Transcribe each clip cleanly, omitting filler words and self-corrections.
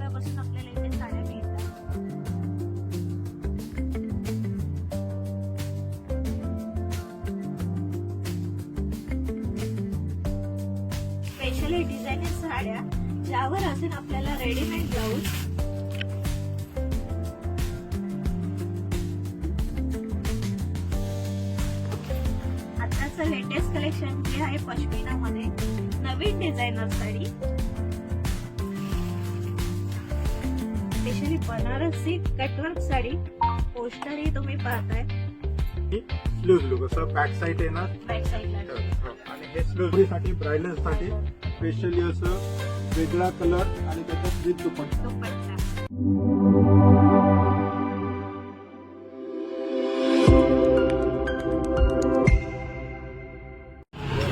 रुपयापासून आपल्याला इथे साड्या मिळतात. स्पेशली डिझायनर साड्या ज्यावर असेल आपल्याला रेडीमेड ब्लाऊज. आताचं लेटेस्ट कलेक्शन जे आहे पश्मिना मध्ये नवीन designer sari, specially Banarasi cutwork sari. Poster ही तुम्ही पाहताय. स्लीव्ह लुक असं बॅक साईड आहे ना, बॅक साईडला आणि हे स्लीव्ह साठी ब्रायडल साठी स्पेशली असं वेगळा कलर आणि त्याच्यात विथ दुपट्टा. दुपट्टा.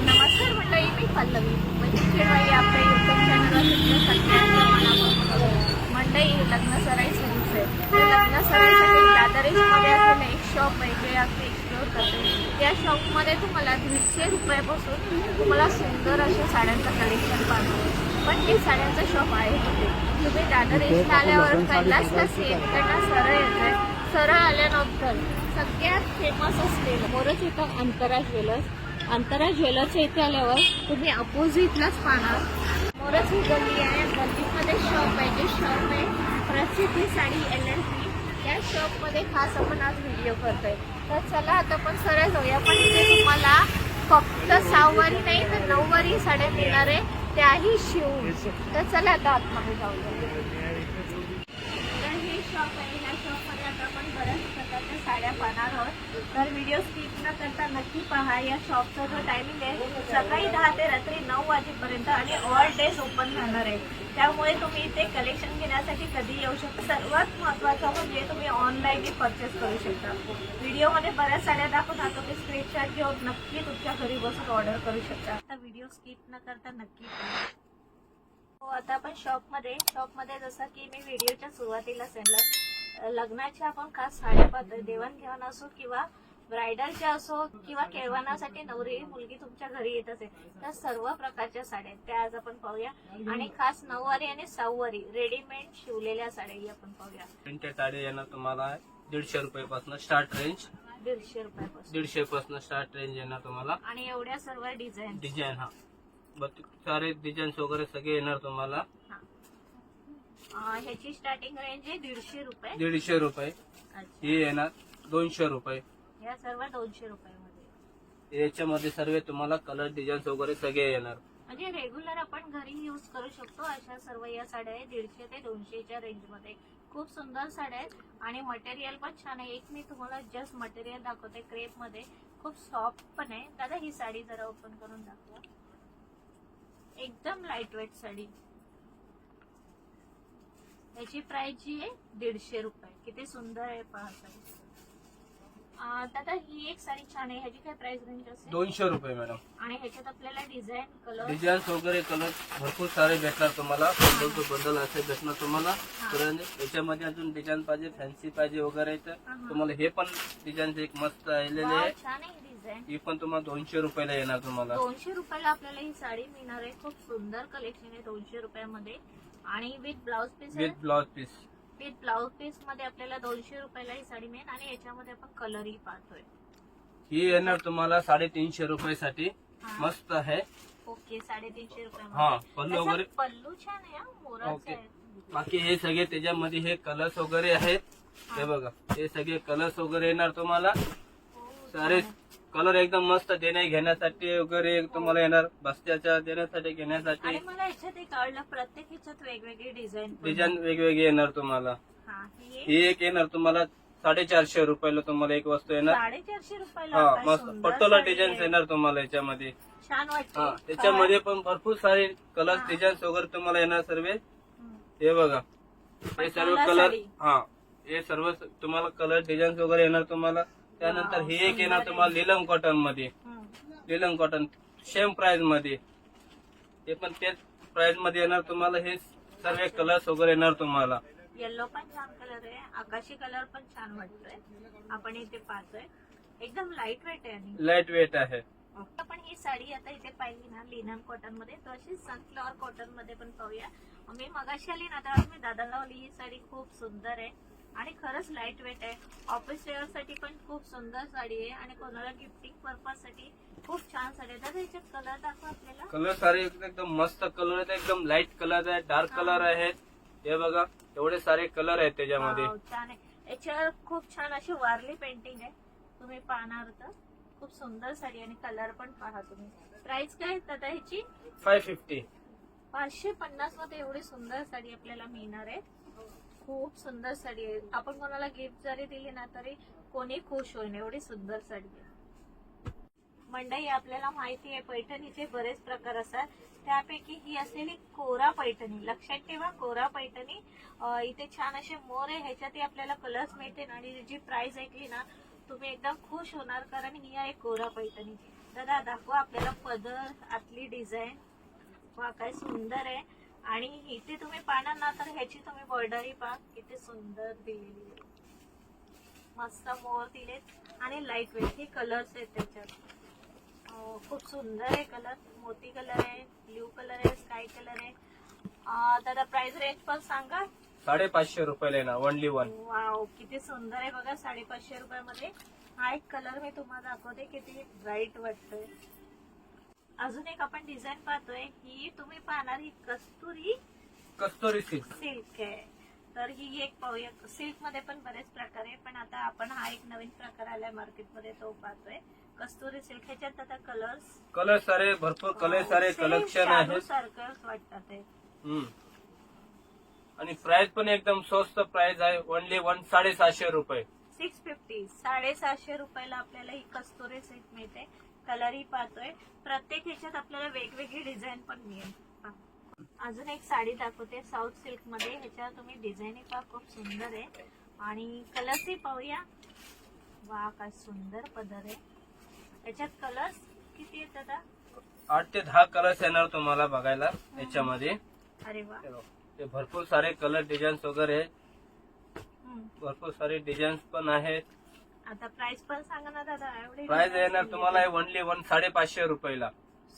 नमस्कार मंडळी, मी पल्लवी. म्हणजे खेळवाई आपल्या युट्यूब चॅनलवर तुमच्या सगळ्यांना मनापासून मंडळी. लग्न सराई सुरूच आहे. तर लग्न सराईसाठी दादरेमध्ये असलेलं एक शॉप आहे जे अगदी एक्सप्लोर करते. त्या शॉपमध्ये तुम्हाला 150 रुपयापासून तुम्हाला सुंदर अशा साड्यांचं कलेक्शन पाहतो. पण हे साड्यांचं शॉप आहे कुठे? तुम्ही दादर इथला आल्यावर कैलास सीएम कडनं सरळ येतोय. सरळ आल्यानंतर सगळ्यात फेमस असलेलं मोरच इथं अंतरा ज्वेलर्स. अंतरा ज्वेलर्सच्या इथे आल्यावर तुम्ही अपोजिटलाच पाहणार मोरच ही गल्ली आहे. गल्लीमध्ये शॉप आहे. जे शॉप आहे प्रसिद्धी साडी LLP. या शॉपमध्ये खास आपण आज व्हिडिओ करतोय. तर चला आता आपण सरळ जाऊया. पण इथे तुम्हाला फक्त 6 वारी नाही तर 9 वारी साड्या मिळणार आहे, त्याही शिवून. तर चला आता आतमध्ये जाऊया. तर हे शॉप आहे. ह्या शॉपमध्ये आता आपण बऱ्याच प्रकारच्या साड्या पाहणार आहोत. तर व्हिडिओ स्किप न करता नक्की पहा. या शॉपचा जो टायमिंग आहे सकाळी 10 ते रात्री 9 वाजेपर्यंत आणि ऑल डेज ओपन राहणार आहे. त्यामुळे तुम्ही इथे कलेक्शन घेण्यासाठी कधी येऊ शकता. सर्वात महत्त्वाचं म्हणजे तुम्ही ऑनलाईनही परचेस करू शकता. व्हिडिओमध्ये बऱ्याच साड्या दाखवतात, तुम्ही स्क्रीनशॉट घेऊन नक्की तुमच्या घरी बसून ऑर्डर करू शकता. आता व्हिडिओ स्किप न करता नक्की पहा. हो, आता आपण शॉपमध्ये जसं की मी व्हिडिओच्या सुरुवातीला सांगितलं, लग्नाच्या आपण खास साड्या पाहतोय. देवाणघेवाण असो किंवा ब्रायडलच्या असो किंवा केळवणासाठी नवरी मुलगी तुमच्या घरी येत असेल तर सर्व प्रकारच्या साड्या त्या आज आपण पाहूया. आणि खास 9 वारी आणि 6 वारी रेडीमेड शिवलेल्या साड्याही आपण पाहूया. प्रिंटेड साडी येणार तुम्हाला 150 रुपयापासून स्टार्ट रेंज. 150 रुपयापासून 150 पासून स्टार्ट रेंज येणार तुम्हाला. आणि एवढ्या सर्व डिझाईन हा सारे डिझाईन्स वगैरे सगळे येणार तुम्हाला. ह्याची स्टार्टिंग रेंज आहे 150 रुपये. 150 रुपये. ही येणार 200 रुपये. या सर्व 200 रुपयामध्ये. याच्यामध्ये सर्व तुम्हाला कलर डिझाईन्स वगैरे सगळे येणार. म्हणजे रेग्युलर आपण घरी यूज करू शकतो अशा सर्व या साड्या आहे. 150 ते 200च्या रेंजमध्ये खूप सुंदर साड्या आहेत. आणि मटेरियल पण छान आहे. एक मी तुम्हाला जस्ट मटेरियल दाखवते. क्रेप मध्ये खूप सॉफ्ट पण आहे. दादा ही साडी जरा ओपन करून दाखवा. एकदम लाईट वेट साडी. याची प्राइस जी आहे 150 रुपये. किती सुंदर आहे पहा साडी. दादा ही एक साडी छान आहे. ह्याची काय प्राइस रेंज असेल? 200 रुपये मॅडम. आणि ह्याच्यात आपल्याला डिझाईन डिझाईन्स वगैरे कलर भरपूर सारे भेटणार तुम्हाला. बंडल असे भेटणार तुम्हाला. याच्यामध्ये अजून डिझाईन पाहिजे, फॅन्सी पाहिजे वगैरे तर तुम्हाला हे पण डिझाईन एक मस्त आलेले आहे. छान आहे डिझाईन. ही पण तुम्हाला 200 रुपयाला येणार तुम्हाला. 200 रुपयाला आपल्याला ही साडी मिळणार आहे. खूप सुंदर कलेक्शन आहे 200 रुपयामध्ये. आणि with blouse piece. With blouse piece. With blouse piece मध्ये आपल्याला 200 रुपयाला ही साडी मिळेल. आणि याच्यामध्ये आपण कलरही पाहतोय. ही येणार तुम्हाला 350 रुपयासाठी. मस्त आहे. ओके 350 रुपये. हा पल्लू वगैरे पल्लू छान आहे. मोराचं आहे. बाकी हे सगळे त्याच्यामध्ये हे कलर्स वगैरे आहेत. हे बघा हे सगळे कलर्स वगैरे येणार तुम्हाला. सारे कलर एकदम मस्त देण्या घेण्यासाठी वगैरे तुम्हाला येणार. बस्त्याच्या देण्यासाठी घेण्यासाठी. आणि मला याच्यात एक आवडलं, प्रत्येक ह्याच्यात वेगवेगळी डिझाईन वेगवेगळे येणार तुम्हाला. ही एक येणार तुम्हाला 450 रुपयाला तुम्हाला एक वस्तू येणार. 450 रुपयाला. हा मस्त पटोला डिझाईन्स येणार तुम्हाला याच्यामध्ये. छान वाटतं. हा त्याच्यामध्ये पण भरपूर सारे कलर डिझाईन्स वगैरे तुम्हाला येणार सर्व. हे बघा हे सर्व कलर. हा हे सर्व तुम्हाला कलर डिझाईन्स वगैरे येणार तुम्हाला. त्यानंतर हे एक येणार तुम्हाला लीलम कॉटन मध्ये. लीलम कॉटन सेम प्राइस मध्ये. हे पण तेच प्राइस मध्ये येणार तुम्हाला. हे सर्व कलर्स वगैरे येणार तुम्हाला. येलो पण छान कलर आहे. आकाशी कलर पण छान वाटतोय. आपण इथे पाहतोय एकदम लाईट वेट आहे. लाईट वेट आहे. आपण ही साडी आता इथे पाहिली ना लिनन कॉटन मध्ये, तशीच सनफ्लॉवर कॉटन मध्ये पण पाहूया. मी मगाशी आली ना तर मी दादाला बोलली ही साडी खूप सुंदर आहे आणि खरंच लाईट वेट आहे. ऑफिस वेअर साठी पण खूप सुंदर साडी आहे आणि कोणाला गिफ्टिंग पर्पज साठी खूप छान साडी आहे. दादा याच्यात कलर दाखवा आपल्याला. कलर सारे एकदम मस्त कलर आहेत, एकदम लाईट कलर आहेत, डार्क कलर आहेत. हे बघा एवढे सारे कलर आहेत त्याच्यामध्ये. वाव, छान आहे. याच्यावर खूप छान अशी वारली पेंटिंग आहे, तुम्ही पाहणार तर खूप सुंदर साडी आणि कलर पण पहा तुम्ही. प्राइस काय दादा ह्याची? 550. 550 मध्ये एवढी सुंदर साडी आपल्याला मिळणार आहे. खूप सुंदर साडी आहे. आपण कोणाला गिफ्ट जरी दिली ना तरी कोणी खुश होईल, एवढी सुंदर साडी आहे. मंडई आपल्याला माहिती आहे पैठणीचे बरेच प्रकार असतात, त्यापैकी ही असलेली कोरा पैठणी. लक्षात ठेवा कोरा पैठणी. इथे छान असे मोर आहे, ह्याच्यातही आपल्याला कलर्स मिळतील आणि जी प्राइस ऐकली ना तुम्ही एकदम खुश होणार, कारण ही आहे कोरा पैठणी. दादा दाखवा आपल्याला पदर, आतली डिझाईन. वा काय सुंदर आहे. आणि इथे तुम्ही पाहणार ना तर ह्याची तुम्ही बॉर्डरही पहा किती सुंदर दिलेली आहे. मस्त मोर दिलेत आणि लाईट वेट. हे कलर्स आहेत त्याच्यात. खूप सुंदर आहे कलर. मोती कलर आहे, ब्ल्यू कलर आहे, स्काय कलर आहे. दादा प्राइस रेंज पण सांगा. 550 रुपयाला येणार, ओनली वन. वाव किती सुंदर आहे बघा. 550 रुपयामध्ये हा एक कलर मी तुम्हाला दाखवते, किती ब्राईट वाटतोय. अजून एक आपण डिझाईन पाहतोय, ही तुम्ही पाहणार ही कस्तुरी सिल्क. सिल्क आहे. तर ही एक पाहूया. सिल्क मध्ये पण बरेच प्रकार आहे, पण आता आपण हा एक नवीन प्रकार आलाय मार्केटमध्ये तो पाहतोय, कस्तुरी सिल्क. ह्याच्यात आता कलर सारे भरपूर कलर सारे कलेक्शन आहेत. सारखंच वाटतात ते. आणि प्राइस पण एकदम स्वस्त प्राइस आहे, ओनली 750 रुपये. 650 750 रुपयाला आपल्याला ही कस्तुरी सिल्क मिळते. कलरही पाहतोय. प्रत्येक ह्याच्यात आपल्याला वेगवेगळी डिझाईन पण मिळेल. अजून एक साडी दाखवते साऊथ सिल्क मध्ये. ह्याच्यावर तुम्ही डिझाईन पहा खूप सुंदर आहे आणि कलर्सही पाहूया. वा काय सुंदर पदर आहे. याच्यात कलर्स किती आहेत दादा? 8 ते 10 कलर्स येणार तुम्हाला बघायला याच्यामध्ये. अरे वा. ते भरपूर सारे कलर डिझाईन्स वगैरे भरपूर सारे डिझाईन्स पण आहेत. आता प्राइस पण सांगा ना दादा. एवढी प्राइस येणार तुम्हाला ओनली 550 रुपयाला.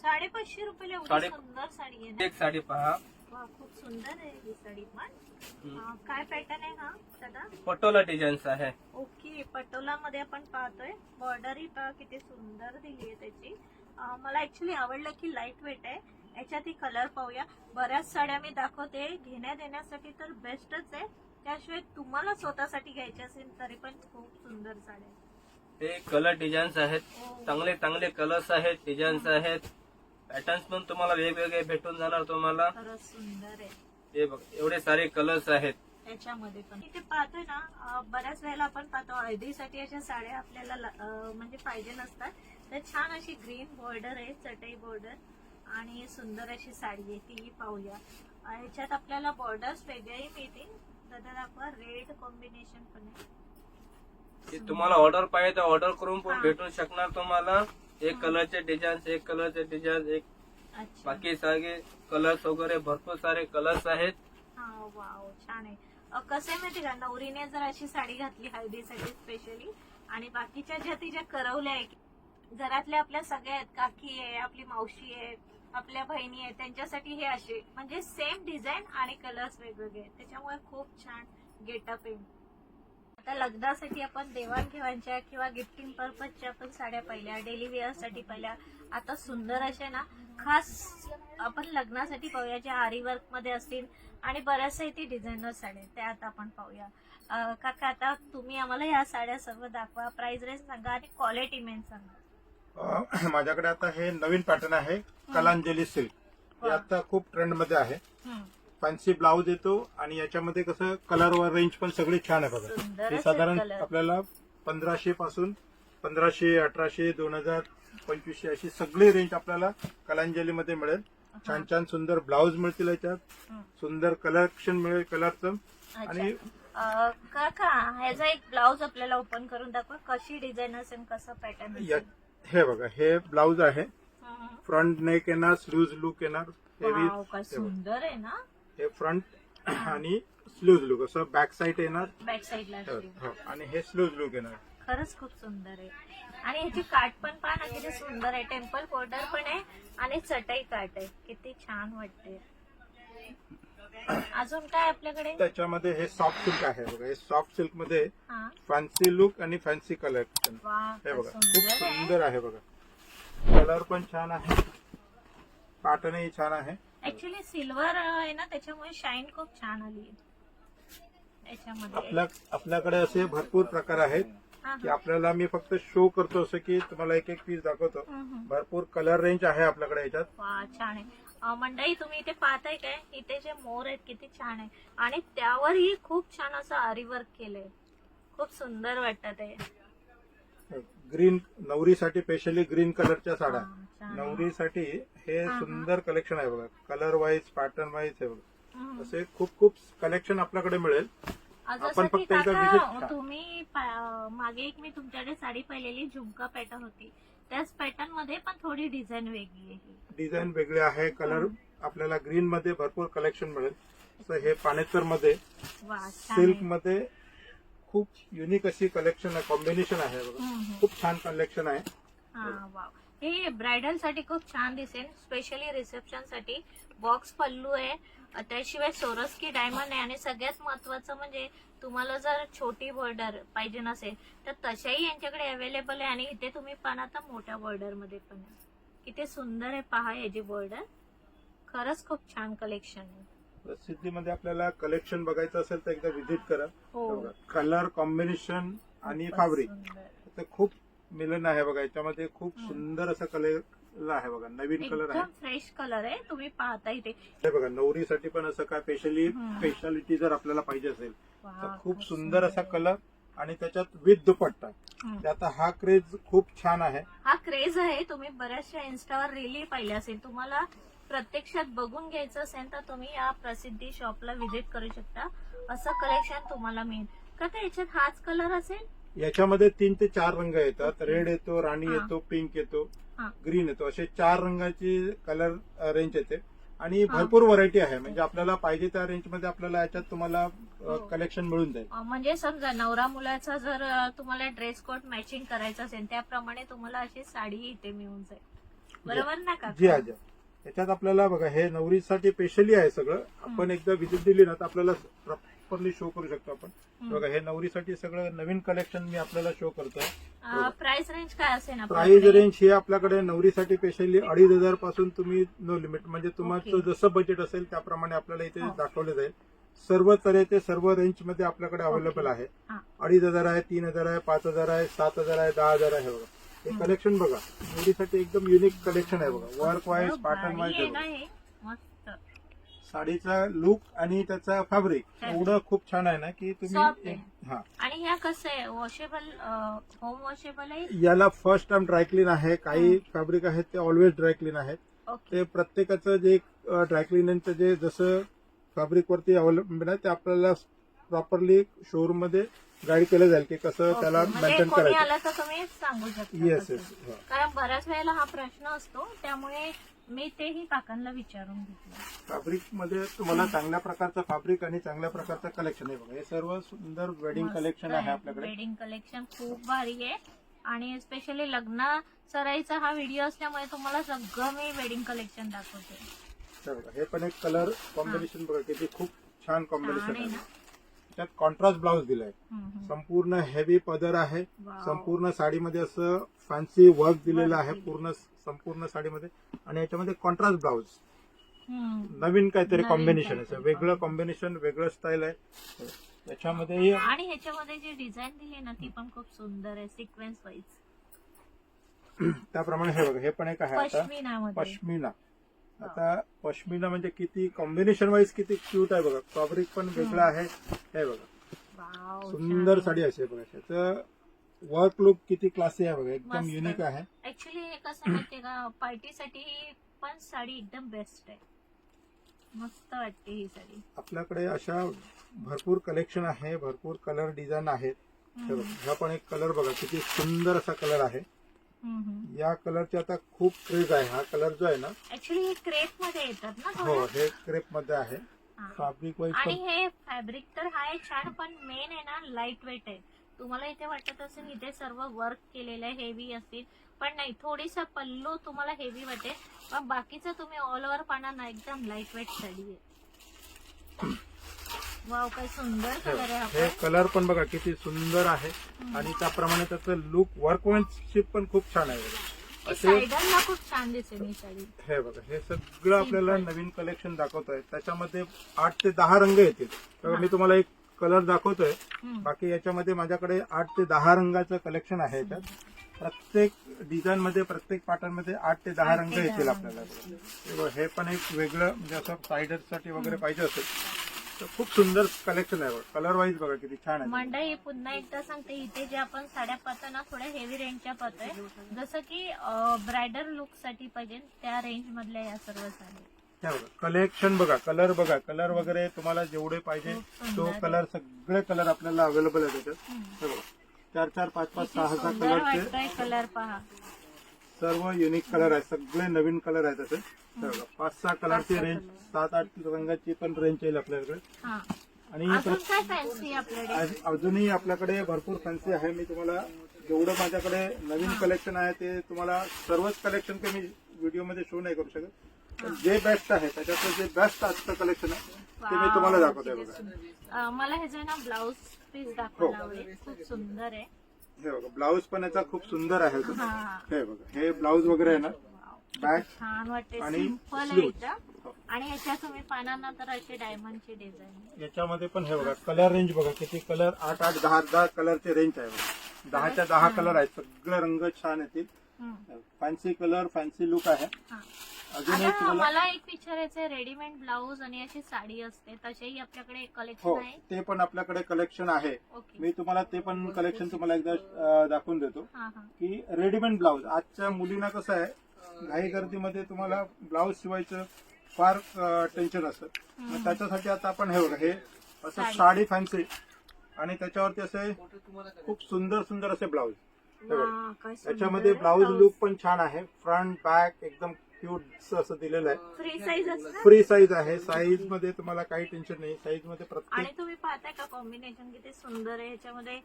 550 रुपयाला एवढी सुंदर साडी आहे ना. एक साडी पहा. वा खूप सुंदर आहे ही साडी पण. काय पॅटर्न आहे हा दादा? पटोला डिझाईन्स आहे. ओके. पटोला मध्ये आपण पाहतोय. बॉर्डर ही पहा किती सुंदर दिली आहे त्याची. मला ऍक्च्युली आवडलं की लाईट वेट आहे. याच्यात ही कलर पाहूया. बऱ्याच साड्या मी दाखवते, घेण्या देण्यासाठी तर बेस्टच आहे. त्याशिवाय तुम्हाला स्वतःसाठी घ्यायचे असेल तरी पण खूप सुंदर साड्या. ते कलर डिझाईन्स आहेत, चांगले चांगले कलर्स आहेत, डिझाईन्स आहेत. पॅटर्न्स पण तुम्हाला वेगवेगळे भेटून जाणार तुम्हाला. खरंच सुंदर आहे. हे बघ एवढे सारे कलर्स आहेत त्याच्यामध्ये पण. इथे पाहतोय ना बऱ्याच वेळेला आपण पाहतो हळदीसाठी अशा साड्या आपल्याला म्हणजे पाहिजे नसतात. तर छान अशी ग्रीन बॉर्डर आहे, चटई बॉर्डर आणि सुंदर अशी साडी आहे, ती पाहूया. ह्याच्यात आपल्याला बॉर्डर्स वेगळेही मिळतील. दादा दाखवा. रेड कॉम्बिनेशन पण आहे. तुम्हाला ऑर्डर पाहिजे तर ऑर्डर करून पण भेटून शकणार तुम्हाला. एक कलरचे डिझाईन, एक कलरचे डिझाईन, एक बाकी सगळे कलर्स वगैरे भरपूर सारे कलर्स आहेत. हा वाव छान आहे. कसं आहे माहिती का, नवरीने जर अशी साडी घातली हळदीसाठी स्पेशली आणि बाकीच्या ज्या तिच्या करवल्या आहे, घरातल्या आपल्या सगळ्या आहेत, काकी आहे, आपली मावशी आहे, आपल्या बहिणी आहेत, त्यांच्यासाठी हे असे म्हणजे सेम डिझाईन आणि कलर्स वेगवेगळे आहेत. त्याच्यामुळे खूप छान गेटअप आहे. आता लग्नासाठी आपण देवाणघेवाणच्या किंवा गिफ्टिंग पर्पजच्या आपण साड्या पाहिल्या, डेली वेअर साठी पाहिल्या. आता सुंदर अशा ना खास आपण लग्नासाठी पाहूया, ज्या आरी वर्क मध्ये असतील आणि बऱ्याचशा इथे डिझायनर साड्या त्या आता आपण पाहूया. काका आता तुम्ही आम्हाला ह्या साड्या सर्व दाखवा, प्राइस रेंज सांगा आणि क्वालिटी मेन सांगा. माझ्याकडे आता हे नवीन पॅटर्न आहे कलांजली सिल्क. हे आता खूप ट्रेंड मध्ये आहे. फॅन्सी ब्लाऊज येतो आणि याच्यामध्ये कसं कलर वर रेंज पण सगळी छान आहे बघा. हे साधारण आपल्याला 1500 पासून 1500, 1800, 2000, 2500 अशी सगळी रेंज आपल्याला कलांजली मध्ये मिळेल. छान छान सुंदर ब्लाऊज मिळतील याच्यात, सुंदर कलेक्शन मिळेल कलरचं. आणि काका ह्याचा एक ब्लाऊज आपल्याला ओपन करून दाखवा, कशी डिझाईन असेल, कसं पॅटर्न. हे बघा हे ब्लाऊज आहे. फ्रंट नेक येणार, स्लीव्ज लुक येणार. काय सुंदर आहे ना. हे फ्रंट आणि स्लीव्ज लुक असं बॅक साईड येणार. बॅक साईडला आणि हे स्लीव्ज लुक येणार. खरंच खूप सुंदर आहे. आणि ह्याची काठ पण पहा ना किती सुंदर आहे. टेम्पल बॉर्डर पण आहे आणि चटई काठ आहे. किती छान वाटते. अजून काय आपल्याकडे? त्याच्यामध्ये हे सॉफ्ट सिल्क आहे बघा. हे सॉफ्ट सिल्क मध्ये हा फॅन्सी लुक आणि फॅन्सी कलेक्शन. वा हे बघा खूप सुंदर आहे. सुंदर आहे बघा. कलर पण छान आहे, पॅटर्नही छान आहे. ऍक्च्युली सिल्वर आहे ना त्याच्यामुळे शाईन खूप छान आली याच्यामध्ये. आपल्याकडे असे भरपूर प्रकार आहेत हा, की हा. आपल्याला मी फक्त शो करतो असं की तुम्हाला एक एक पीस दाखवतो. भरपूर कलर रेंज आहे आपल्याकडे याच्यात. वा छान आहे. मंडळी तुम्ही इथे पाहताय काय, इथे जे मोर आहेत किती छान आहे आणि त्यावरही खूप छान असं आरी वर्क केलंय. खूप सुंदर वाटत आहे. ग्रीन नवरीसाठी स्पेशली ग्रीन कलरच्या साड्या. हा, छान आहे. नवरीसाठी हे हा, हा. सुंदर कलेक्शन आहे बघा. कलर वाईज पॅटर्न वाईज आहे बघा. हम्म. असे खूप खूप कलेक्शन आपल्याकडे मिळेल. जसं आपण की फक्त एकदा काका visit करा. तुम्ही मागे एक मी तुमच्याकडे साडी पाहिलेली झुमका पॅटर्न होती, त्याच पॅटर्न मध्ये पण थोडी डिझाईन वेगळी आहे. डिझाईन वेगळे आहे. कलर आपल्याला ग्रीन मध्ये भरपूर कलेक्शन मिळेल. तर हे पानेतर मध्ये वा छान सिल्क आहे. मध्ये खूप युनिक अशी कलेक्शन आहे, कॉम्बिनेशन आहे बघा. हम्म. खूप छान कलेक्शन आहे. हा वा. हे ब्रायडल साठी खूप छान दिसेल. स्पेशली रिसेप्शन साठी बॉक्स पल्लू आहे. त्याशिवाय सोरस्की डायमंड आहे आणि सगळ्यात महत्वाचं म्हणजे तुम्हाला जर छोटी बॉर्डर पाहिजे नसेल तर तशाही यांच्याकडे अवेलेबल आहे. आणि इथे तुम्ही पाहता आता मोठ्या बॉर्डर मध्ये पण आहे. किती सुंदर आहे पहा याची बॉर्डर. खरंच खूप छान कलेक्शन आहे. प्रसिद्धीमध्ये आपल्याला कलेक्शन बघायचं असेल तर एकदा व्हिजिट करा. हो. कलर कॉम्बिनेशन आणि खूपच फॅब्रिक सुंदर. खूप मिलन आहे बघा. याच्यामध्ये खूप सुंदर असं कलर आहे बघा. नवीन कलर आहे एकदम फ्रेश कलर आहे. तुम्ही पाहता इथे. हे बघा. नवरीसाठी पण असं काय स्पेशालिटी जर आपल्याला पाहिजे असेल वा, तर खूप सुंदर असा कलर आणि त्याच्यात विथ दुपट्टा. त्यात हा क्रेज खूप छान आहे. हा क्रेज आहे. तुम्ही बऱ्याचशा इन्स्टावर रील पाहिले असेल. तुम्हाला प्रत्यक्षात बघून घ्यायचं असेल तर तुम्ही या प्रसिद्धी शॉपला व्हिजिट करू शकता. असं कलेक्शन तुम्हाला मिळेल. का याच्यात हाच कलर असेल? याच्यामध्ये 3 ते 4 रंग येतात. रेड येतो, राणी हा. येतो, पिंक येतो, हा. ग्रीन येतो. असे 4 रंगाची कलर रेंज येते आणि हा. भरपूर व्हरायटी आहे. म्हणजे आपल्याला पाहिजे त्या रेंज मध्ये आपल्याला याच्यात तुम्हाला हो. कलेक्शन मिळून जाईल. म्हणजे समजा नवरा मुलाचा जर तुम्हाला ड्रेस कोड मॅचिंग करायचं असेल त्याप्रमाणे तुम्हाला अशी साडी इथे मिळून जाईल. बरोबर ना का? जी आजा. याच्यात आपल्याला बघा हे नवरीसाठी स्पेशली आहे सगळं. आपण एकदा व्हिजिट दिली ना तर आपल्याला प्रॉपरली शो करू शकतो आपण. बघा हे नवरीसाठी सगळं नवीन कलेक्शन मी आपल्याला शो करतोय. प्राइस रेंज काय असेल प्राइस रेंज ही आपल्याकडे नवरीसाठी स्पेशली 2,500 पासून तुम्ही नो लिमिट म्हणजे तुमचं ओके. जसं बजेट असेल त्याप्रमाणे आपल्याला इथे हो. दाखवले जाईल. सर्व तऱ्हेचे सर्व रेंज मध्ये आपल्याकडे अवेलेबल ओके. आहे. हा. 2,500 आहे, 3,000 आहे, 5,000 आहे, 7,000 आहे, 10,000 आहे. बघा हे कलेक्शन बघा. नवरीसाठी एकदम युनिक कलेक्शन आहे बघा. वर्क वाईज पॅटर्न वाईज आहे बघा. मस्त. साडीचा लुक आणि त्याचा फॅब्रिक एवढं खूप छान आहे ना की Soft तुम्ही आहे. हा. आणि ह्या कसं आहे वॉशेबल, होम वॉशेबल आहे? याला फर्स्ट टाइम ड्रायक्लीन आहे. काही फॅब्रिक आहेत ते ऑलवेज ड्रायक्लीन आहेत. ओके. ते प्रत्येकाचं जे ड्रायक्लिनचं जे जसं फॅब्रिक वरती अवलंबून आहे ते आपल्याला प्रॉपरली शोरूम मध्ये गाईड केलं जाईल की कसं ओके. त्याला म्हणजे मेंटेन कोणी करायचं. आलं तर तुम्ही सांगू शकता. येस कसं. येस. कारण बऱ्याच वेळेला हा प्रश्न असतो त्यामुळे मी तेही काकांना विचारून घेतलं. फॅब्रिक मध्ये तुम्हाला चांगल्या प्रकारचं फॅब्रिक आणि चांगल्या प्रकारचं कलेक्शन आहे बघा. हे सर्व सुंदर वेडिंग कलेक्शन आहे आपल्याकडे. वेडिंग कलेक्शन खूप भारी आहे आणि स्पेशली लग्न सराईचा हा व्हिडिओ असल्यामुळे तुम्हाला सगळं मी वेडिंग कलेक्शन दाखवते. हे बघा, हे पण एक कलर कॉम्बिनेशन बघा किती खूप छान कॉम्बिनेशन आहे आहे. ना? त्यात कॉन्ट्रास्ट ब्लाउज दिलाय. संपूर्ण हेवी पदर आहे. वाव. संपूर्ण साडीमध्ये असं फॅन्सी वर्क दिलेलं आहे पूर्ण संपूर्ण साडीमध्ये. आणि याच्यामध्ये कॉन्ट्रास्ट ब्लाउज नवीन काहीतरी नवीन कॉम्बिनेशन काहीतरी आहे. वेगळं कॉम्बिनेशन, वेगळं स्टाईल आहे. त्याच्यामध्ये आणि ह्याच्यामध्ये जी डिझाईन दिली ना ती पण खूप सुंदर आहे सिक्वेन्स वाईज. त्याप्रमाणे हे बघा हे पण एक आहे आता पश्मिनामध्ये. पश्मिना. आता पश्मिना म्हणजे किती कॉम्बिनेशन वाईज किती क्यूट आहे बघा. फॅब्रिक पण वेगळं आहे. हे बघा वाव, सुंदर छान. साडी असे बघा. त्याचं वर्क लुक किती क्लासी आहे बघा. एकदम मस्त. युनिक आहे. ऍक्च्युली हे कसं माहितीये का पार्टीसाठी पण साडी एकदम बेस्ट आहे. मस्त वाटते ही साडी. आपल्याकडे अशा भरपूर कलेक्शन आहे. भरपूर कलर डिझाईन आहेत. हे बघा, हा पण एक कलर बघा किती सुंदर असा कलर आहे. या कलरचे आता खूप क्रेज आहे. हा कलर जो आहे ना ऍक्च्युली हे क्रेप मध्ये येतात ना हो थोडं? हे क्रेप मध्ये आहे. हा. फॅब्रिक वाईज आणि पण हे फॅब्रिक तर आहे छान पण मेन आहे ना लाईट वेट आहे. तुम्हाला इथे वाटत असेल इथे सर्व वर्क केलेलं आहे, हेवी असतील, पण नाही, थोडीसा पल्लू तुम्हाला हेवी वाटेल, पण बाकीचं तुम्ही ऑल ओव्हर पाना ना एकदम लाईट वेट साडी आहे. वाव, काय सुंदर कलर आहे हे हा. कलर पण बघा किती सुंदर आहे आणि त्याप्रमाणे त्याचं लुक वर्कमॅनशिप पण खूप छान आहे बघा. असे सायडरला खूप छान दिसेल ही साडी. हे बघा, हे सगळं आपल्याला नवीन कलेक्शन दाखवतोय. त्याच्यामध्ये 8 ते 10 रंग येतील. तर मी तुम्हाला एक कलर दाखवतोय. बाकी याच्यामध्ये माझ्याकडे 8 ते 10 रंगाचं कलेक्शन आहे. याच्यात प्रत्येक डिझाईन मध्ये, प्रत्येक पॅटर्न मध्ये 8 ते 10 रंग येतील आपल्याला. हे बघा, हे पण एक वेगळं म्हणजे असं सायडरसाठी वगैरे पाहिजे असेल तर खूप सुंदर कलेक्शन आहे. कलर वाईज बघा किती छान आहे. मंडळी पुन्हा एकदा सांगते, इथे जे आपण साड्या पाहतो ना थोड्या हेवी रेंजच्या पाहतोय, जसं की ब्रायडल लुक साठी पाहिजे त्या रेंज मधल्या या सर्व साड्या. हे बघा, कलेक्शन बघा, कलर बघा, कलर वगैरे तुम्हाला जेवढे पाहिजे तो कलर, सगळे कलर आपल्याला अवेलेबल आहे त्याच्यात. हे बघा, 4, 4, 5, 5, 6 सुंदर कलरचे वाटतोय कलर पहा. सर्व युनिक कलर आहेत. सगळे नवीन कलर आहेत त्याचे. 5-6 कलरची रेंज, 7-8 रंगाची पण रेंज येईल आपल्याकडे. हा, आणि अजून काय फॅन्सी आपल्याकडे? अजूनही आपल्याकडे भरपूर फॅन्सी आहे. मी तुम्हाला जेवढं माझ्याकडे नवीन कलेक्शन आहे ते तुम्हाला सर्वच कलेक्शन ते मी व्हिडिओमध्ये शो नाही करू शकत. पण जे बेस्ट आहे त्याच्यातलं जे बेस्ट आजचं कलेक्शन आहे ते मी तुम्हाला दाखवतोय बघा. मला हे जे ना ब्लाऊज पीस दाखवायला आवडेल, खूप सुंदर आहे. हे बघा, ब्लाऊज पण याचा खूप सुंदर आहे. हा, हे बघा, हे ब्लाऊज वगैरे आहे ना, बॅक छान वाटते, आणि सिंपल आहे sleeves. इथं. आणि ह्याच्या तुम्ही पानांना तर असे डायमंडची डिझाईन. याच्यामध्ये पण हे बघा, कलर रेंज बघा किती कलर, 8-8, 10-10 कलरचे रेंज आहे बघा. 10च्या 10 कलर आहेत. सगळे रंग छान येतील. फॅन्सी कलर, फॅन्सी लुक आहे. अजून एक आता तुम्हाला, मला एक विचारायचं, रेडीमेड ब्लाऊज आणि अशी साडी असते तसेही आपल्याकडे हो कलेक्शन आहे? ते पण आपल्याकडे कलेक्शन आहे. ओके. मी तुम्हाला ते पण कलेक्शन तुम्हाला एकदा दाखवून देतो हा हा. की रेडीमेड ब्लाऊज आजच्या मुलींना कसं आहे, घाई गर्दीमध्ये तुम्हाला ब्लाऊज शिवायचं फार टेन्शन असतं. मग त्याच्यासाठी आता आपण हे बघा, हे असं साडी फॅन्सी आणि त्याच्यावरती असे खूप सुंदर सुंदर असे ब्लाऊज. वा, काय सुंदर त्याच्यामध्ये आहे ब्लाऊज ब्लाऊज. लुक पण छान आहे. फ्रंट बॅक एकदम क्यूट असं दिलेलं आहे. फ्री साईज असतं फ्री साईज आहे. साईज मध्ये तुम्हाला काही टेन्शन नाही. साईज मध्ये आणि प्रत्येक, तुम्ही पाहताय का कॉम्बिनेशन किती सुंदर आहे. ह्याच्यामध्ये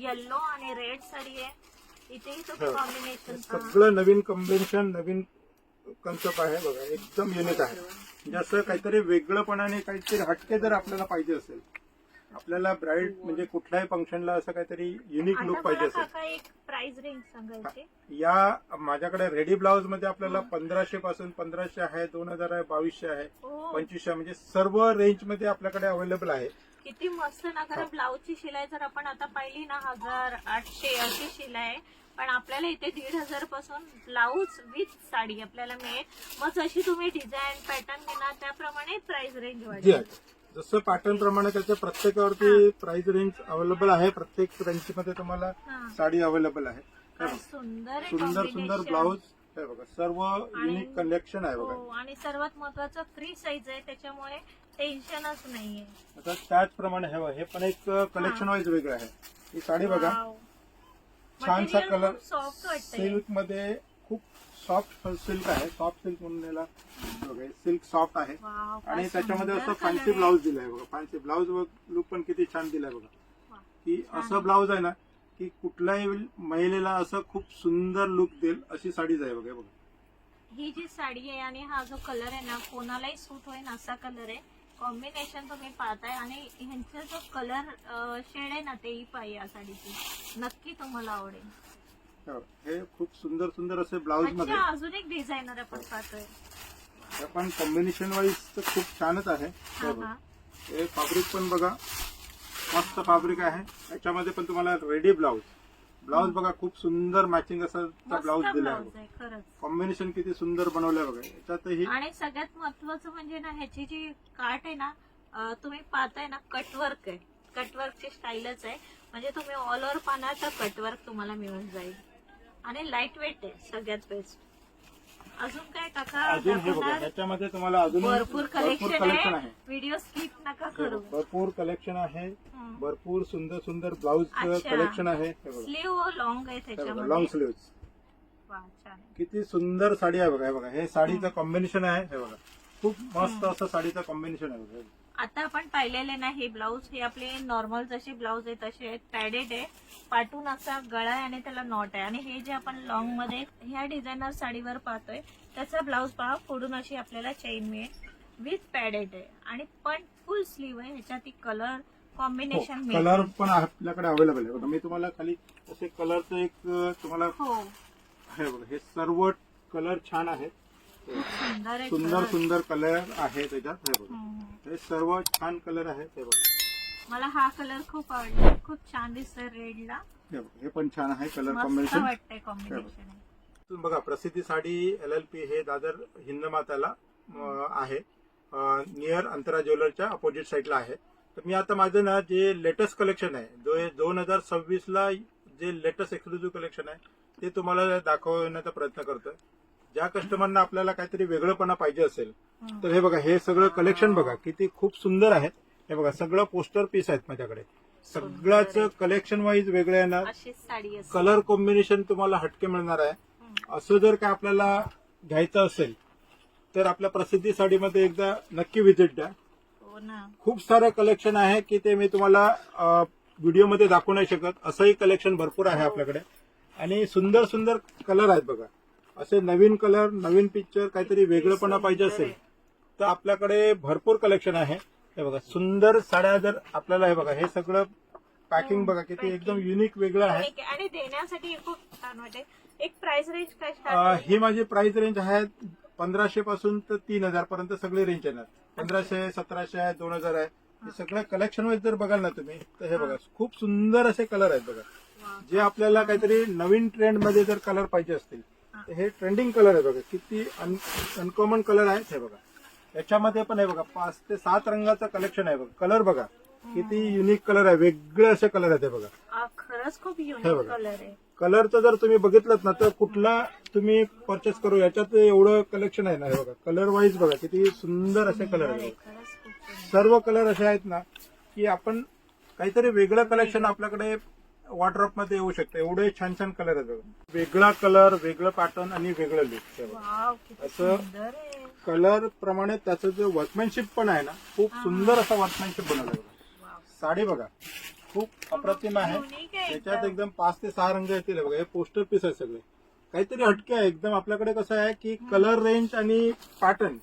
येल्लो आणि रेड साडी आहे. इथेही तुम्ही कॉम्बिनेशन सगळं नवीन कॉम्बिनेशन, नवीन कन्सेप्ट आहे बघा. एकदम युनिक आहे. म्हणजे असं काहीतरी वेगळंपणाने काहीतरी हटके जर आपल्याला पाहिजे असेल, आपल्याला ब्राईड म्हणजे कुठल्याही फंक्शनला असं काहीतरी युनिक लुक पाहिजे असेल, काका एक प्राइस रेंज सांगायची. या माझ्याकडे रेडी ब्लाऊज मध्ये आपल्याला 1500 पासून 1500 आहे, 2000 आहे, 2200 आहे, हो, 2500 म्हणजे सर्व रेंज मध्ये आपल्याकडे अवेलेबल आहे. किती मस्त ना. खरं ब्लाऊजची शिलाई जर आपण आता पाहिली ना 1800 अशी शिलाई आहे, पण आपल्याला इथे 1500 पासून ब्लाऊज विथ साडी आपल्याला मिळेल. मग जशी तुम्ही डिझाईन पॅटर्न घेणार त्याप्रमाणे प्राइस रेंज जी वाढेल. आहे. जसं पॅटर्न प्रमाणे त्याच्या प्रत्येकावरती प्राइस रेंज अवेलेबल आहे. प्रत्येक रेंज मध्ये तुम्हाला हा. साडी अवेलेबल आहे. काय सुंदर आहे सुंदर सुंदर combination. ब्लाऊज हे बघा, सर्व युनिक कलेक्शन आहे बघा. हो, आणि सर्वात महत्वाचं फ्री साईज आहे, त्याच्यामुळे टेन्शनच नाहीये. आता त्याचप्रमाणे हे पण एक कलेक्शन वाईज वेगळं आहे. ही साडी बघा, वाव. छानसा Material कलर, खूप सॉफ्ट वाटतंय. सिल्क मध्ये खूप सॉफ्ट सिल्क आहे. सॉफ्ट सिल्क म्हणून याला सिल्क सॉफ्ट आहे. वाव, काय आणि त्याच्यामध्ये सुंदर असं color फॅन्सी आहे. ब्लाऊज दिलाय बघा. फॅन्सी ब्लाऊज लुक पण किती छान दिलाय बघा. वा. की असं ब्लाऊज आहे ना की कुठल्याही महिलेला असं खूप सुंदर लुक देईल अशी साडीच आहे बघा. ही जी साडी आहे आणि हा जो कलर आहे ना कोणालाही सूट होईल असा कलर आहे. कॉम्बिनेशन तुम्ही पाहताय आणि ह्यांचा जो कलर शेड आहे ना तेही पाहिजे या साडीची, नक्की तुम्हाला आवडेल. हे खूप सुंदर सुंदर असे ब्लाऊज मध्ये अच्छा, अजून एक डिझायनर आपण पाहतोय. हे पण कॉम्बिनेशन वाईज तर खूप छानच आहे. हा हा. हे फॅब्रिक पण बघा, मस्त फॅब्रिक आहे. याच्यामध्ये पण तुम्हाला रेडी ब्लाऊज बघा, खूप सुंदर मॅचिंग असं मस्त ब्लाऊज दिलाय. ब्लाऊज आहे खरंच. कॉम्बिनेशन किती सुंदर बनवलंय बघा. याच्यातही आणि सगळ्यात महत्वाचं म्हणजे ना ह्याची जी काट आहे ना तुम्ही पाहताय ना कटवर्क आहे. कटवर्कची स्टाईलच आहे, म्हणजे तुम्ही ऑल ओव्हर पाहणार तर कटवर्क तुम्हाला मिळून जाईल. आणि लाईट वेट आहे सगळ्यात बेस्ट. अजून काय काका अजून हे बघा, दाखवणार? याच्यामध्ये तुम्हाला अजून भरपूर कलेक्शन आहे. आहे. व्हिडिओ स्किप नका करू. भरपूर कलेक्शन आहे. हम्म. भरपूर सुंदर सुंदर ब्लाऊज अच्छा. कलेक्शन आहे. हे बघा, स्लीव लॉंग आहे लॉंग त्याच्यामध्ये. स्लीव्ह. वा, छान. किती सुंदर साडी आहे बघा. हे बघा, हे साडीचं कॉम्बिनेशन आहे. हे बघा, खूप मस्त असं साडीचं कॉम्बिनेशन आहे बघा. आता आपण पाहिलेले ना हे ब्लाऊज, हे आपले नॉर्मल जसे ब्लाऊज आहे तसे आहेत, पॅडेड आहे, पाठून असा गळा आहे आणि त्याला नॉट आहे. आणि हे जे आपण लॉंग मध्ये ह्या डिझायनर साडीवर पाहतोय त्याचा ब्लाऊज पहा, फोडून अशी आपल्याला चेन मिळेल विथ पॅडेड आहे आणि पण फुल स्लीव्ह आहे. ह्याच्यात कलर कॉम्बिनेशन कलर पण आपल्याकडे अवेलेबल आहे बघा. मी तुम्हाला खाली असे कलरचं एक तुम्हाला हो हे बघा, हे सर्व कलर छान आहेत, खूप सुंदर आहे. सुंदर सुंदर कलर आहे त्याच्यात. हे बघा, हे सर्व छान कलर आहेत. हे बघा, मला हा कलर खूप आवडला, खूप छान दिसतोय रेडला, हे बघा, हे पण छान आहे कलर मस्त कॉम्बिनेशन. वाटतंय कॉम्बिनेशन. तुम्ही बघा, प्रसिद्धी साडी LLP हे दादर हिंदमाताला आहे, नियर अंतरा ज्वेलरच्या अपोजिट साईडला आहे. तर मी आता माझं ना जे लेटेस्ट कलेक्शन आहे, जो 2026 ला जे लेटेस्ट एक्सक्लुझिव्ह कलेक्शन आहे ते तुम्हाला दाखवण्याचा प्रयत्न करतोय. ज्या कस्टमरना आपल्याला काहीतरी वेगळंपणा पाहिजे असेल तर हे बघा, हे सगळं कलेक्शन बघा किती खूप सुंदर आहे. हे बघा, सगळं पोस्टर पीस आहेत माझ्याकडे, सगळ्याच कलेक्शन वाईज वेगळे येणार, अशीच साडी असते. कलर कॉम्बिनेशन तुम्हाला हटके मिळणार आहे. असं जर काय आपल्याला घ्यायचं असेल तर आपल्या प्रसिद्धी साडीमध्ये एकदा नक्की व्हिजिट द्या. हो ना, खूप सारं कलेक्शन आहे की ते मी तुम्हाला व्हिडिओमध्ये दाखवू नाही शकत. असंही कलेक्शन भरपूर आहे आपल्याकडे आणि सुंदर सुंदर कलर आहेत बघा. असे नवीन कलर, नवीन पिक्चर, काहीतरी वेगळंपणा पाहिजे असेल तर आपल्याकडे भरपूर कलेक्शन आहे. हे बघा, सुंदर साड्या जर आपल्याला, हे बघा, हे सगळं पॅकिंग बघा किती एकदम युनिक वेगळं आहे. आणि देण्यासाठी खूप छान वाटते. एक प्राइस रेंज काय स्टार्ट? ही माझी प्राइस रेंज आहे 1500 पासून तर 3000 पर्यंत सगळे रेंज येणार. 1500, 1700 आहे, 2000 आहे. हे सगळं कलेक्शन मध्ये जर बघाल ना तुम्ही तर हे बघा, खूप सुंदर असे कलर आहेत बघा. जे आपल्याला काहीतरी नवीन ट्रेंड मध्ये जर कलर पाहिजे असतील तर हे ट्रेंडिंग कलर आहे बघा. किती अनकॉमन कलर आहेत हे बघा. याच्यामध्ये पण आहे बघा 5 ते 7 रंगाचं कलेक्शन आहे बघा. कलर बघा किती युनिक कलर आहे, वेगळे असे कलर आहेत हे बघा. खरंच खूप हे युनिक बघा. कलर आहे. कलरचं जर तुम्ही बघितलं ना तर कुठला तुम्ही परचेस करू, याच्यात एवढं कलेक्शन आहे ना. हे बघा, कलर वाईज बघा किती सुंदर असे कलर आहेत. खरंच खूप सुंदर. सर्व कलर असे आहेत ना की आपण काहीतरी वेगळं कलेक्शन आपल्याकडे वॉर्डरोब मध्ये येऊ शकतं. एवढे छान छान कलर आहेत बघा. वेगळा कलर, वेगळं पॅटर्न आणि वेगळं लुक. वाव, किती असं सुंदर आहे. कलर प्रमाणे त्याचं जे वर्कमॅनशिप पण आहे ना, खूप सुंदर असं वर्कमॅनशिप बनवलं बघा. वाव. साडी बघा खूप अप्रतिम आहे. युनिक आहे त्याच्यात एकदम 5 ते 6 रंग येतील बघा. हे पोस्टर पीस आहे सगळे, काहीतरी हटके आहे एकदम. आपल्याकडे कसं आहे की कलर रेंज आणि पॅटर्न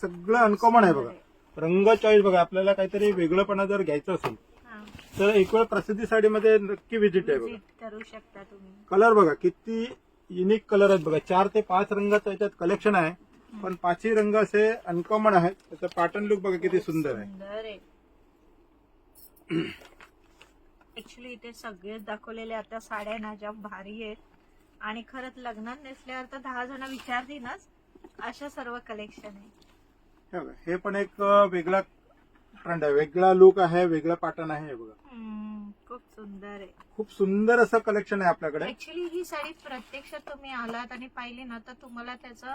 सगळं अनकॉमन आहे बघा. रंग चॉईस बघा, आपल्याला काहीतरी वेगळंपणा जर घ्यायचं असेल हा. तर एक वेळ प्रसिद्धी साडीमध्ये नक्की व्हिजिट आहे बघा. Visit करू शकता तुम्ही. कलर बघा किती युनिक कलर आहेत बघा. 4 ते 5 रंगाचं याच्यात कलेक्शन आहे, पण 5ही रंग असे अनकॉमन आहेत. त्याचं पॅटर्न लुक बघा किती सुंदर आहे. सुंदर आहे. ऍक्च्युली इथे सगळेच दाखवलेले आता साड्या ना ज्या भारी आहेत आणि खरंच लग्नात नेसल्यावर तर 10 जण विचारतीलच, अशा सर्व कलेक्शन आहे. हे बघा, हे पण एक वेगळा ट्रेंड आहे, वेगळा लुक आहे, वेगळा पॅटर्न आहे. हे बघा खूप सुंदर आहे. खूप सुंदर असं कलेक्शन आहे आपल्याकडे. ऍक्च्युली ही साडी प्रत्यक्षात तुम्ही आलात आणि पाहिली ना तर तुम्हाला त्याचं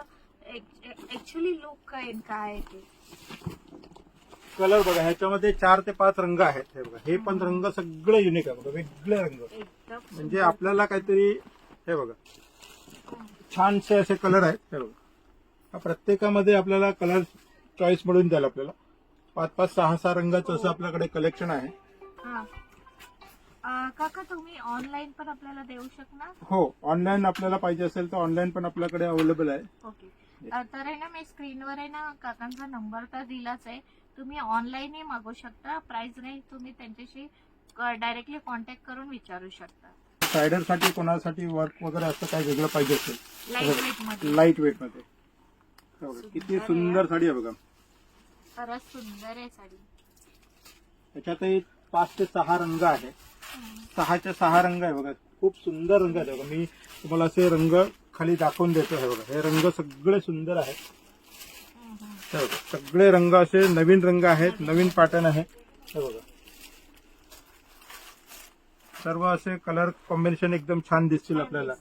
ऍक्च्युली लुक कळेल काय आहे ते. कलर बघा, ह्याच्यामध्ये 4 ते 5 रंग आहेत. हे बघा, हे पण रंग सगळे युनिक आहे बघा, वेगळे रंग. एकदम म्हणजे आपल्याला काहीतरी, हे बघा, छानसे असे कलर आहेत. हे बघा, प्रत्येकामध्ये आपल्याला कलर चॉईस मिळून जाईल. आपल्याला 5-5, 6-6 रंगाचं असं आपल्याकडे कलेक्शन आहे. हा. काका तुम्ही ऑनलाईन पण आपल्याला देऊ शकणार? हो, ऑनलाईन आपल्याला पाहिजे असेल तर ऑनलाईन पण आपल्याकडे अवेलेबल आहे. ओके. तर आहे ना, मी स्क्रीनवर आहे ना काकांचा नंबर तर दिलाच आहे. तुम्ही ऑनलाईनही मागू शकता. प्राइस रेंज तुम्ही त्यांच्याशी डायरेक्टली कॉन्टॅक्ट करून विचारू शकता. सायडरसाठी कोणासाठी वर्क वगैरे असं काही वेगळं पाहिजे असेल, लाईट वेट मध्ये. लाईट वेट मध्ये. हे बघा, किती सुंदर साडी आहे बघा. खरंच सुंदर आहे साडी. त्याच्यातही 5 ते 6 रंग आहे. 6च्या 6 रंग आहे बघा. खूप सुंदर रंग आहे बघा. मी तुम्हाला असे रंग खाली दाखवून देतो. हे बघा, हे रंग सगळे सुंदर आहेत. हे बघा, सगळे रंग असे नवीन रंग आहेत, नवीन पॅटर्न आहे. हे बघा, सर्व असे कलर कॉम्बिनेशन एकदम छान दिसतील आपल्याला.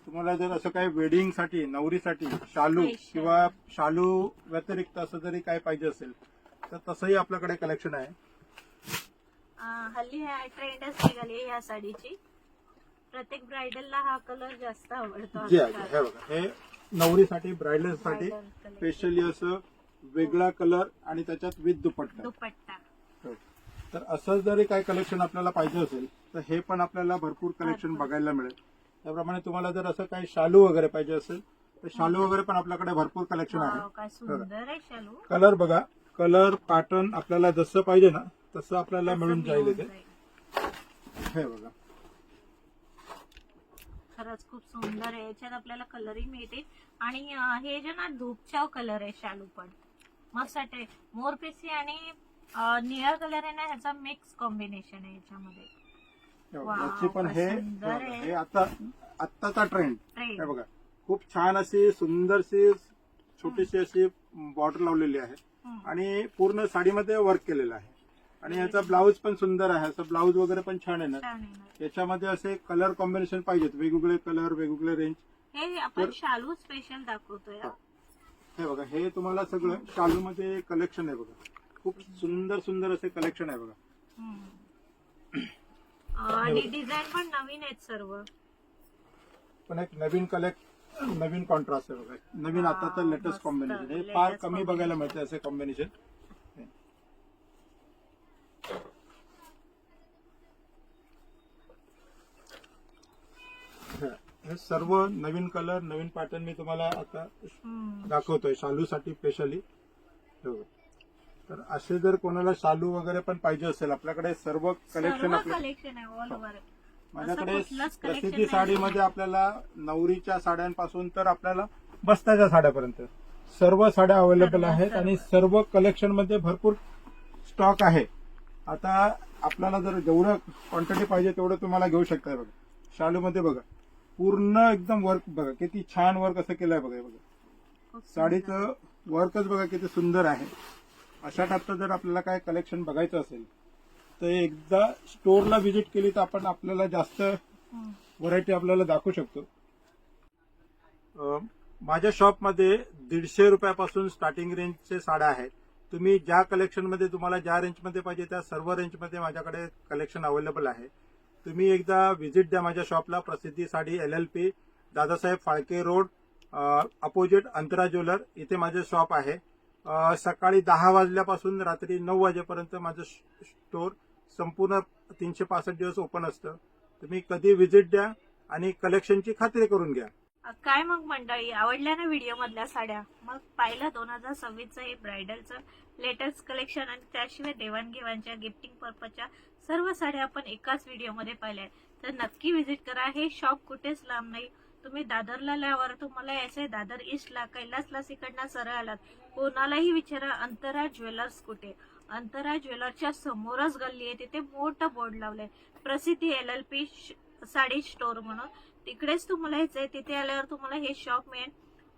तुम्हाला जर असं काही वेडिंग साठी, नवरीसाठी शालू किंवा शालू व्यतिरिक्त असं जरी काय पाहिजे असेल तर तसंही आपल्याकडे कलेक्शन आहे. हल्ली हा ट्रेंडच निघाली या साडीची. प्रत्येक ब्रायडलला हा कलर जास्त आवडतो. जे आहे हे बघा, हे नवरीसाठी, ब्रायडलसाठी स्पेशली असं वेगळा कलर आणि त्याच्यात विथ दुपट्टा. दुपट्टा. हो. तर असं जरी काही कलेक्शन आपल्याला पाहिजे असेल तर हे पण आपल्याला भरपूर कलेक्शन बघायला मिळेल. त्याप्रमाणे तुम्हाला जर असं काही शालू वगैरे पाहिजे असेल तर शालू वगैरे पण आपल्याकडे भरपूर कलेक्शन आहे. वाव, काय सुंदर आहे शालू. कलर बघा, कलर पॅटर्न आपल्याला जसं पाहिजे ना तसं आपल्याला मिळून जाईल इथे. हे बघा, खरंच खूप सुंदर आहे. याच्यात आपल्याला कलरही मिळते आणि हे जे ना धूपचाव कलर आहे शालू पण मस्त वाटते. मोरपिसी आणि निळा कलर आहे ना, ह्याचा मिक्स कॉम्बिनेशन आहे याच्यामध्ये. हे बघा, वाव, याची पण काय हे सुंदर बघा, आहे. हे आत्ताचा ट्रेंड. ट्रेंड. हे बघा, खूप छान अशी सुंदरशी छोटीशी अशी बॉर्डर लावलेली आहे आणि पूर्ण साडीमध्ये वर्क केलेलं आहे. आणि याचा ब्लाऊज पण सुंदर आहे. असं ब्लाऊज वगैरे पण छान आहे ना. छान आहे ना. याच्यामध्ये असे कलर कॉम्बिनेशन पाहिजेत, वेगवेगळे कलर, वेगवेगळे रेंज. हे आपण शालू स्पेशल दाखवतोय. हे बघा, हे तुम्हाला सगळं शालू मध्ये कलेक्शन आहे बघा. खूप सुंदर सुंदर असे कलेक्शन आहे बघा. आणि डिझाईन पण नवीन आहेत सर्व. पण एक नवीन कॉन्ट्रास्ट आहे बघा. नवीन आता तर लेटेस्ट मस्त. कॉम्बिनेशन. हे फार Latest कमी बघायला मिळते असे कॉम्बिनेशन. हे सर्व नवीन कलर, नवीन पॅटर्न मी तुम्हाला आता दाखवतोय शालूसाठी स्पेशली. तर असे जर कोणाला शालू वगैरे पण पाहिजे असेल, आपल्याकडे सर्व कलेक्शन कलेक्शन आहे ऑल ओव्हर. माझ्याकडे कुठलंच collection प्रसिद्धी नाही. साडीमध्ये आपल्याला नवरीच्या साड्यांपासून तर आपल्याला बस्ताच्या साड्यापर्यंत सर्व साड्या अवेलेबल आहेत आणि सर्व कलेक्शन मध्ये भरपूर स्टॉक आहे. आता आपल्याला जर जेवढं क्वांटिटी पाहिजे तेवढं तुम्हाला घेऊ शकताय बघा. शालू मध्ये बघा, पूर्ण एकदम वर्क बघा, किती छान वर्क असं केलंय बघा. बघा, साडीचं वर्कच बघा किती सुंदर आहे. अशा टाईपचं जर आपल्याला काय कलेक्शन बघायचं असेल तर एकदा स्टोअरला व्हिजिट केली तर आपण आपल्याला जास्त व्हरायटी आपल्याला दाखवू शकतो. माझ्या शॉपमध्ये 150 रुपयापासून स्टार्टिंग रेंजचे साड्या आहेत. तुम्ही ज्या कलेक्शन मध्ये तुम्हाला ज्या रेंजमध्ये पाहिजे त्या सर्व रेंजमध्ये माझ्याकडे कलेक्शन अवेलेबल आहे. तुम्ही एकदा व्हिजिट द्या माझ्या शॉपला. Prasiddhi sari, LLP, Dadasaheb Phalke road, opposite Antara jeweller, इथे माझे शॉप आहे. सकाळी 10 वाजल्यापासून रात्री 9 वाजेपर्यंत माझं स्टोर संपूर्ण 365 दिवस ओपन असतं. तुम्ही कधी व्हिजिट द्या आणि कलेक्शनची खात्री करून घ्या. काय मग मंडळी, आवडल्या ना व्हिडिओ मधल्या साड्या? मग पाहिलं 2026चं हे ब्रायडलचं लेटेस्ट कलेक्शन आणि त्याशिवाय देवाणघेवाणच्या गिफ्टिंग पर्पजच्या सर्व साड्या आपण एकाच व्हिडिओमध्ये पाहिल्या. तर नक्की व्हिजिट करा. हे शॉप कुठेच लांब नाही. तुम्ही दादरला आल्यावर तुम्हाला यायचंय दादर ईस्टला, कैलासला इकडनं सरळ आलात, कोणालाही विचारा अंतरा ज्वेलर्स कुठे. अंतरा ज्वेलरच्या समोरच गल्ली आहे, तिथे मोठं बोर्ड लावलंय प्रसिद्धी LLP साडी स्टोअर म्हणून. तिकडेच तुम्हाला यायचंय. तिथे आल्यावर तुम्हाला हे शॉप मिळेल.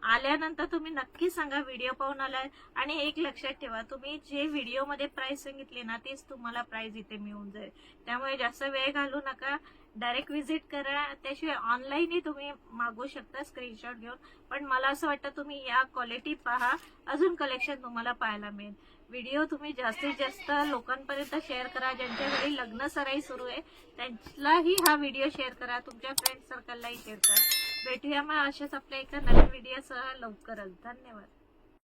आल्यानंतर तुम्ही नक्की सांगा व्हिडिओ पाहून आलाय. आणि एक लक्षात ठेवा, तुम्ही जे व्हिडिओ मध्ये प्राइस सांगितली ना तीच तुम्हाला प्राइस इथे मिळून जाईल. त्यामुळे जास्त वेळ घालू नका, डायरेक्ट व्हिजिट करा. त्याशिवाय ऑनलाईनही तुम्ही मागवू शकता स्क्रीनशॉट घेऊन. पण मला असं वाटतं तुम्ही या क्वालिटी पहा, अजून कलेक्शन तुम्हाला पाहायला मिळेल. व्हिडिओ तुम्ही जास्तीत जास्त लोकांपर्यंत शेअर करा. ज्यांच्या घरी लग्न सराई सुरू आहे त्यांनाही हा व्हिडिओ शेअर करा. तुमच्या फ्रेंड सर्कललाही शेअर करा. भेटूया मग अशाच आपल्या एका नवीन व्हिडिओसह लवकरच. धन्यवाद.